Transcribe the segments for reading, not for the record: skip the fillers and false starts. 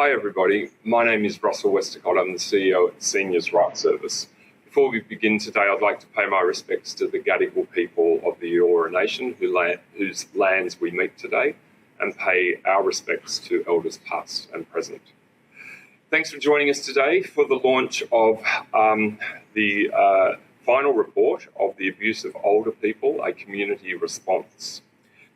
Hi everybody, my name is Russell Westacott. I'm the CEO at Seniors Rights Service. Before we begin today, I'd like to pay my respects to the Gadigal people of the Eora Nation whose lands we meet today, and pay our respects to elders past and present. Thanks for joining us today for the launch of the final report of the abuse of older people, a community response.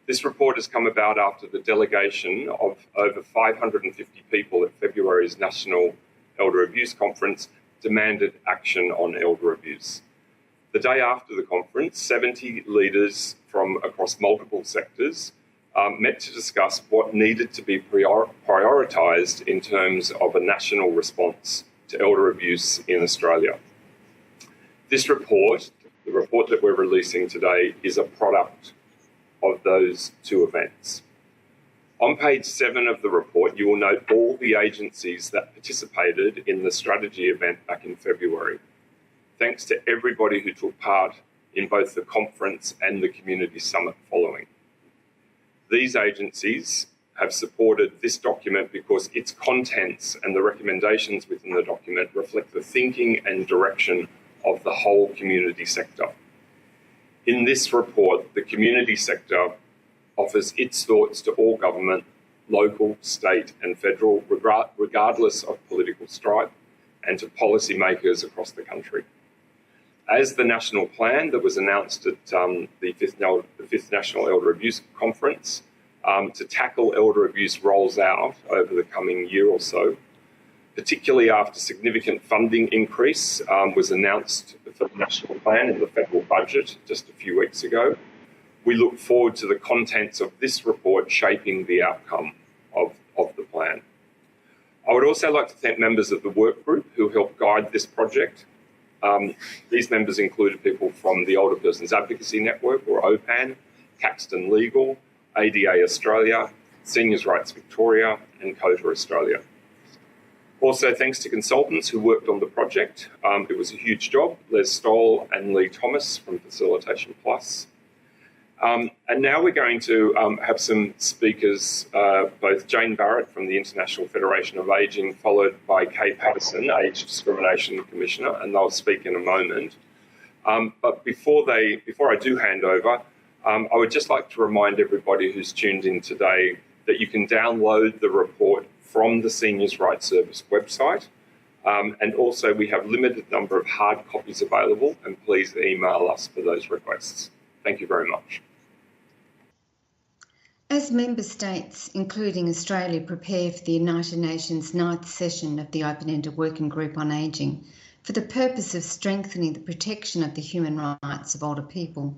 This report has come about after the delegation of over 550 people at February's National Elder Abuse Conference demanded action on elder abuse. The day after the conference, 70 leaders from across multiple sectors met to discuss what needed to be prioritised in terms of a national response to elder abuse in Australia. This report, the report that we're releasing today, is a product of those two events. On page 7 of the report, you will note all the agencies that participated in the strategy event back in February. Thanks to everybody who took part in both the conference and the community summit following. These agencies have supported this document because its contents and the recommendations within the document reflect the thinking and direction of the whole community sector. In this report, the community sector offers its thoughts to all government, local, state and federal, regardless of political stripe, and to policymakers across the country. As the national plan that was announced at the 5th National Elder Abuse Conference to tackle elder abuse rolls out over the coming year or so, particularly after significant funding increase was announced for the national plan in the federal budget just a few weeks ago, we look forward to the contents of this report shaping the outcome of the plan. I would also like to thank members of the work group who helped guide this project. These members included people from the Older Persons Advocacy Network, or OPAN, Caxton Legal, ADA Australia, Seniors Rights Victoria and COTA Australia. Also, thanks to consultants who worked on the project. It was a huge job, Les Stoll and Lee Thomas from Facilitation Plus. And now we're going to have some speakers, both Jane Barratt from the International Federation of Ageing, followed by Kay Patterson, Age Discrimination Commissioner, and they'll speak in a moment. But before I do hand over, I would just like to remind everybody who's tuned in today that you can download the report from the Seniors Rights Service website. And also we have a limited number of hard copies available, and please email us for those requests. Thank you very much. As member states, including Australia, prepare for the United Nations 9th session of the Open-Ended Working Group on Ageing for the purpose of strengthening the protection of the human rights of older people,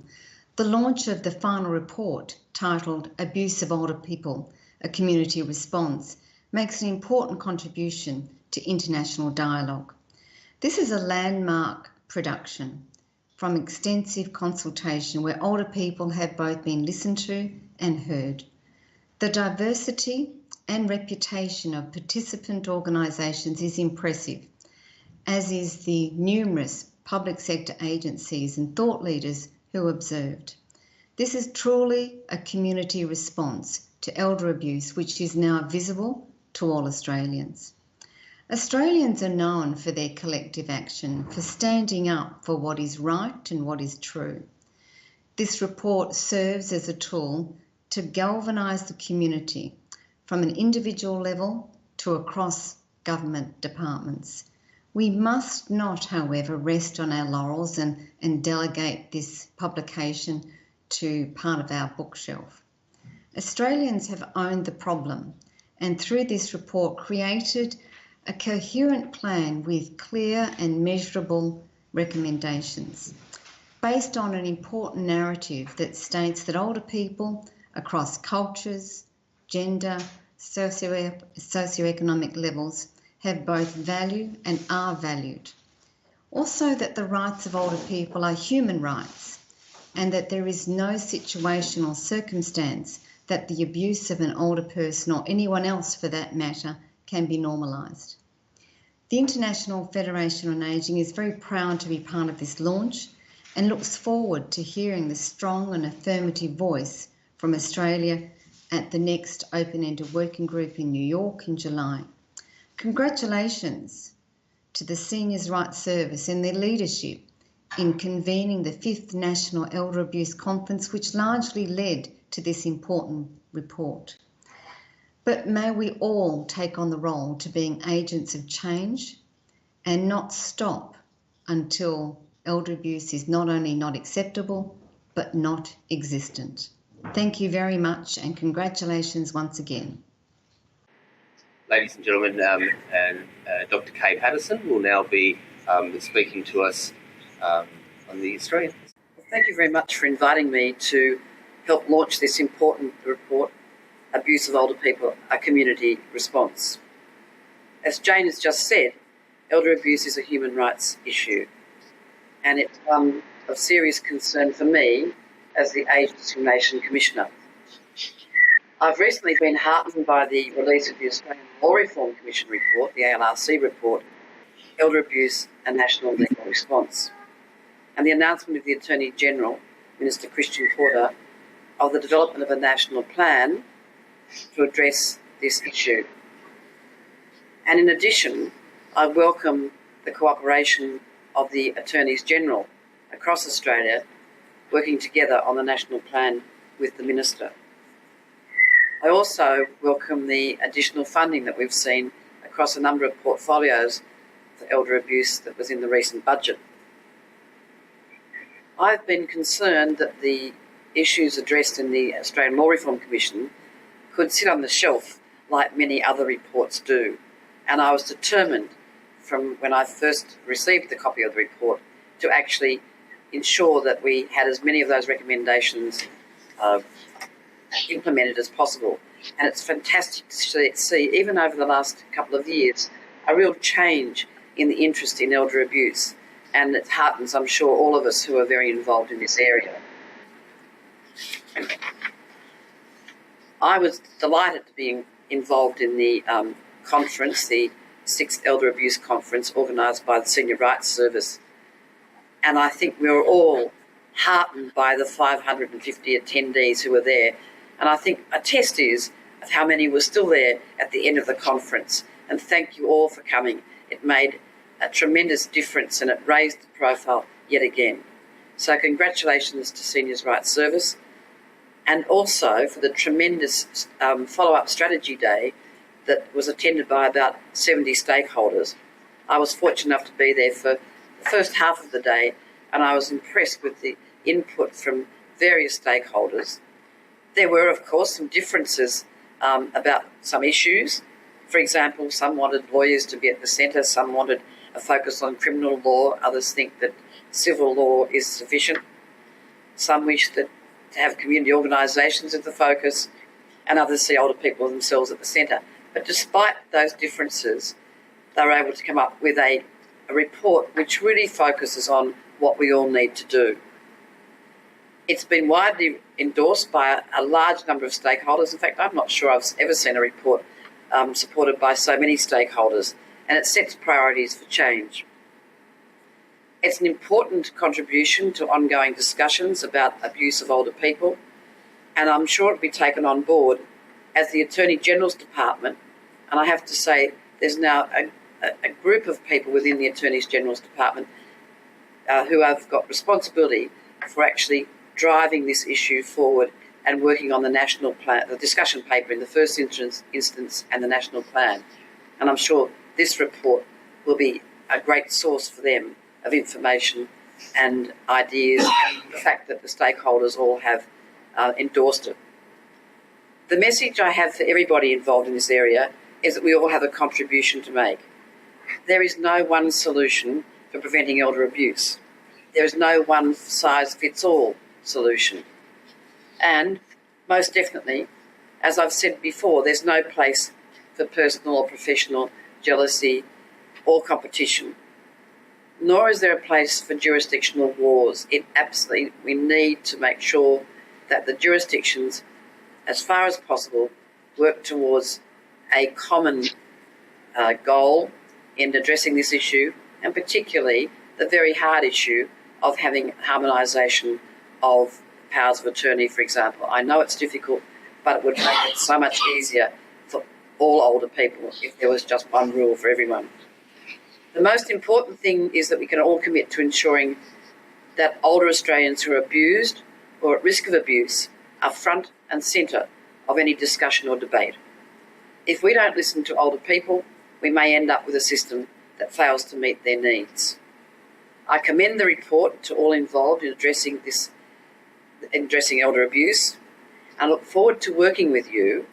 the launch of the final report titled Abuse of Older People, a Community Response, makes an important contribution to international dialogue. This is a landmark production from extensive consultation where older people have both been listened to and heard. The diversity and reputation of participant organisations is impressive, as is the numerous public sector agencies and thought leaders who observed. This is truly a community response to elder abuse, which is now visible to all Australians. Australians are known for their collective action, for standing up for what is right and what is true. This report serves as a tool to galvanise the community from an individual level to across government departments. We must not, however, rest on our laurels and delegate this publication to part of our bookshelf. Australians have owned the problem, and through this report created a coherent plan with clear and measurable recommendations based on an important narrative that states that older people across cultures, gender, socioeconomic levels have both value and are valued. Also that the rights of older people are human rights, and that there is no situation or circumstance that the abuse of an older person, or anyone else for that matter, can be normalised. The International Federation on Ageing is very proud to be part of this launch and looks forward to hearing the strong and affirmative voice from Australia at the next Open-Ended Working Group in New York in July. Congratulations to the Seniors' Rights Service and their leadership in convening the 5th National Elder Abuse Conference, which largely led to this important report. But may we all take on the role to being agents of change and not stop until elder abuse is not only not acceptable, but not existent. Thank you very much and congratulations once again. Ladies and gentlemen, Dr. Kay Patterson will now be speaking to us on the Australian. Thank you very much for inviting me to help launch this important report, Abuse of Older People, a Community Response. As Jane has just said, elder abuse is a human rights issue, and it's one of serious concern for me as the Age Discrimination Commissioner. I've recently been heartened by the release of the Australian Law Reform Commission report, the ALRC report, Elder Abuse, a National Legal Response, and the announcement of the Attorney-General, Minister Christian Porter, of the development of a national plan to address this issue. And in addition, I welcome the cooperation of the Attorneys-General across Australia working together on the national plan with the Minister. I also welcome the additional funding that we've seen across a number of portfolios for elder abuse that was in the recent budget. I've been concerned that the issues addressed in the Australian Law Reform Commission could sit on the shelf like many other reports do, and I was determined from when I first received the copy of the report to actually ensure that we had as many of those recommendations implemented as possible. And it's fantastic to see, even over the last couple of years, a real change in the interest in elder abuse. And it heartens, I'm sure, all of us who are very involved in this area. I was delighted to be involved in the conference, the 6th Elder Abuse Conference, organised by the Senior Rights Service. And I think we were all heartened by the 550 attendees who were there. And I think a test is of how many were still there at the end of the conference. And thank you all for coming. It made a tremendous difference and it raised the profile yet again. So congratulations to Seniors' Rights Service, and also for the tremendous follow-up strategy day that was attended by about 70 stakeholders. I was fortunate enough to be there for the first half of the day, and I was impressed with the input from various stakeholders. There were, of course, some differences about some issues. For example, some wanted lawyers to be at the centre, some wanted a focus on criminal law, others think that civil law is sufficient. Some wish that to have community organisations at the focus, and others see older people themselves at the centre. But despite those differences, they were able to come up with a report which really focuses on what we all need to do. It's been widely endorsed by a large number of stakeholders. In fact, I'm not sure I've ever seen a report supported by so many stakeholders, and it sets priorities for change. It's an important contribution to ongoing discussions about abuse of older people, and I'm sure it'll be taken on board as the Attorney-General's Department, and I have to say there's now a group of people within the Attorney-General's Department who have got responsibility for actually driving this issue forward and working on the national plan, the discussion paper in the first instance and the national plan. And I'm sure this report will be a great source for them of information and ideas, and the fact that the stakeholders all have endorsed it. The message I have for everybody involved in this area is that we all have a contribution to make. There is no one solution for preventing elder abuse. There is no one-size-fits-all solution. And most definitely, as I've said before, there's no place for personal or professional jealousy or competition, nor is there a place for jurisdictional wars. We need to make sure that the jurisdictions, as far as possible, work towards a common goal in addressing this issue, and particularly the very hard issue of having harmonisation of powers of attorney, for example. I know it's difficult, but it would make it so much easier for all older people if there was just one rule for everyone. The most important thing is that we can all commit to ensuring that older Australians who are abused or at risk of abuse are front and centre of any discussion or debate. If we don't listen to older people, we may end up with a system that fails to meet their needs. I commend the report to all involved in addressing elder abuse, and look forward to working with you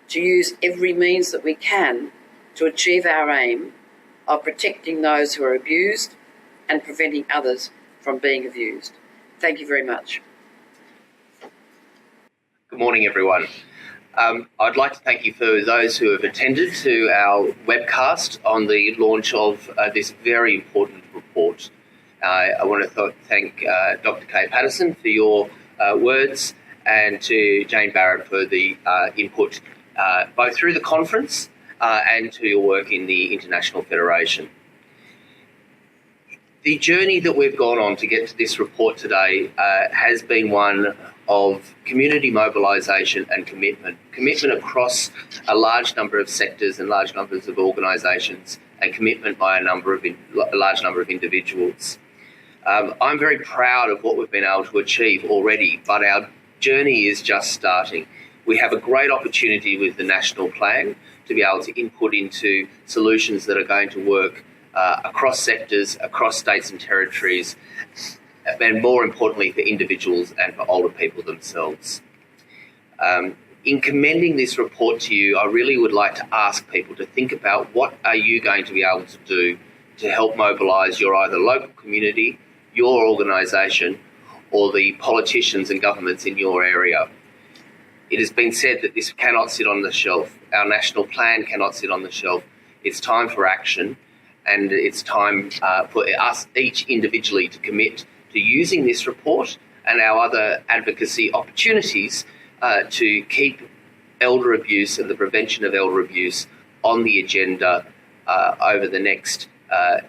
to use every means that we can to achieve our aim of protecting those who are abused and preventing others from being abused. Thank you very much. Good morning, everyone. I'd like to thank you for those who have attended to our webcast on the launch of this very important report. I want to thank Dr. Kay Patterson for your words, and to Jane Barratt for the input both through the conference and to your work in the International Federation. The journey that we've gone on to get to this report today has been one of community mobilisation and commitment across a large number of sectors and large numbers of organisations, and commitment by a large number of individuals. I'm very proud of what we've been able to achieve already, but our journey is just starting. We have a great opportunity with the national plan to be able to input into solutions that are going to work across sectors, across states and territories, and more importantly for individuals and for older people themselves. In commending this report to you, I really would like to ask people to think about what are you going to be able to do to help mobilise your either local community, your organisation, or the politicians and governments in your area. It has been said that this cannot sit on the shelf. Our national plan cannot sit on the shelf. It's time for action, and it's time for us each individually to commit to using this report and our other advocacy opportunities to keep elder abuse and the prevention of elder abuse on the agenda over the next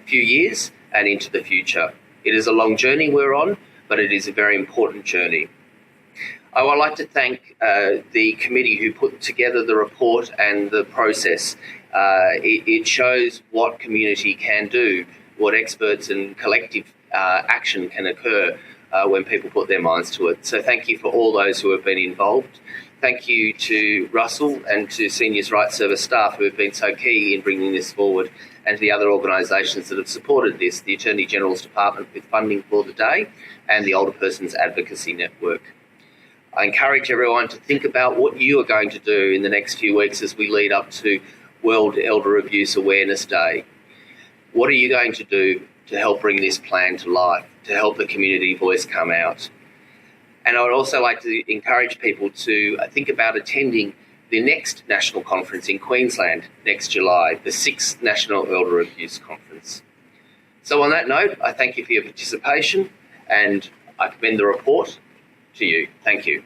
few years and into the future. It is a long journey we're on, but it is a very important journey. I would like to thank the committee who put together the report and the process. It shows what community can do, what experts and collective action can occur when people put their minds to it. So thank you for all those who have been involved. Thank you to Russell and to Seniors Rights Service staff who have been so key in bringing this forward, and to the other organisations that have supported this, the Attorney General's Department with funding for the day, and the Older Persons Advocacy Network. I encourage everyone to think about what you are going to do in the next few weeks as we lead up to World Elder Abuse Awareness Day. What are you going to do to help bring this plan to life, to help the community voice come out? And I would also like to encourage people to think about attending the next national conference in Queensland next July, the 6th National Elder Abuse Conference. So on that note, I thank you for your participation, and I commend the report to you. Thank you.